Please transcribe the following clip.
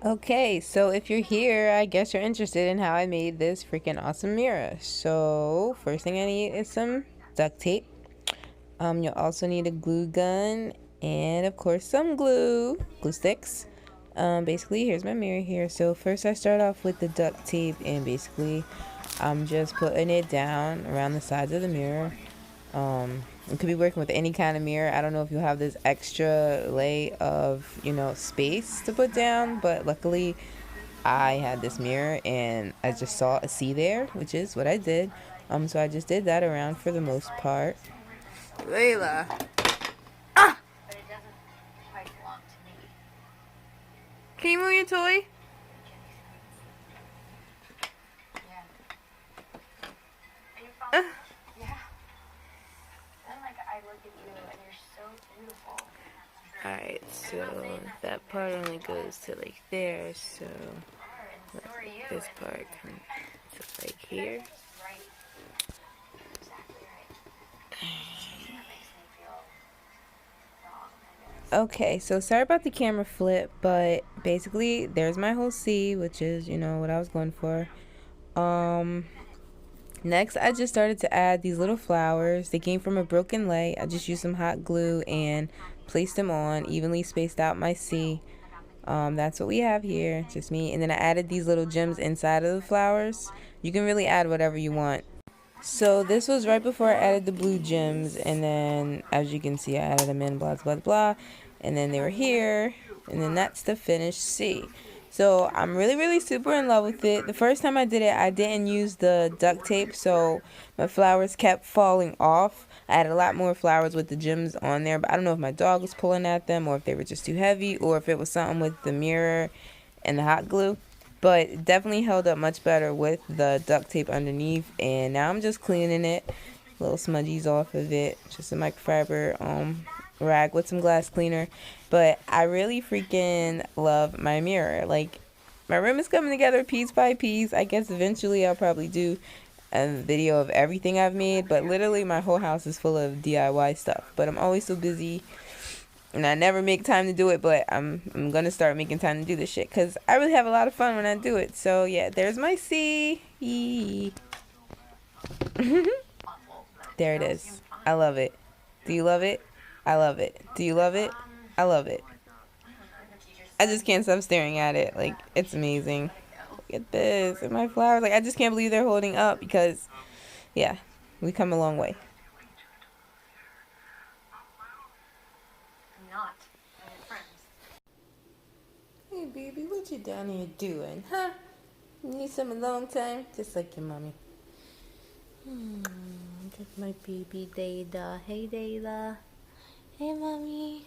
Okay, so if you're here, I guess you're interested in how I made this freaking awesome mirror. So first thing I need is some duct tape. You'll also need a glue gun and of course some glue sticks. Basically, here's my mirror here. So first I start off with the duct tape and basically I'm just putting it down around the sides of the mirror. You could be working with any kind of mirror. I don't know if you have this extra lay of, space to put down, but luckily I had this mirror and I just saw a C there, which is what I did. So I just did that around for the most part. Layla. Ah! Can you move your toy? Uh. Alright, so that part only goes to like there, so this part comes to like here. Okay, so sorry about the camera flip, but basically there's my whole C, which is, what I was going for. Next I just started to add these little flowers. They came from a broken lay. I just used some hot glue and placed them on, evenly spaced out my C. That's what we have here, just me. And then I added these little gems inside of the flowers. You can really add whatever you want. So this was right before I added the blue gems, and then as you can see I added them in, blah blah blah, and then they were here, and then that's the finished C. So I'm really super in love with it. The first time I did it I didn't use the duct tape, so my flowers kept falling off. I had a lot more flowers with the gems on there, but I don't know if my dog was pulling at them or if they were just too heavy or if it was something with the mirror and the hot glue, but it definitely held up much better with the duct tape underneath. And now I'm just cleaning it, little smudgies off of it, just a microfiber rag with some glass cleaner. But I really freaking love my mirror. Like, my room is coming together piece by piece. I guess eventually I'll probably do a video of everything I've made, but literally my whole house is full of DIY stuff, but I'm always so busy and I never make time to do it, but I'm gonna start making time to do this shit because I really have a lot of fun when I do it. So yeah, there's my C. There it is. I love it. Do you love it? I love it. Do you love it? I love it. I just can't stop staring at it. Like, it's amazing. Look at this and my flowers. Like, I just can't believe they're holding up because, yeah, we come a long way. Hey, baby, what you down here doing, huh? You need some alone time? Just like your mommy. Just my baby Dayla. Hey, Dayla. Hey, mommy.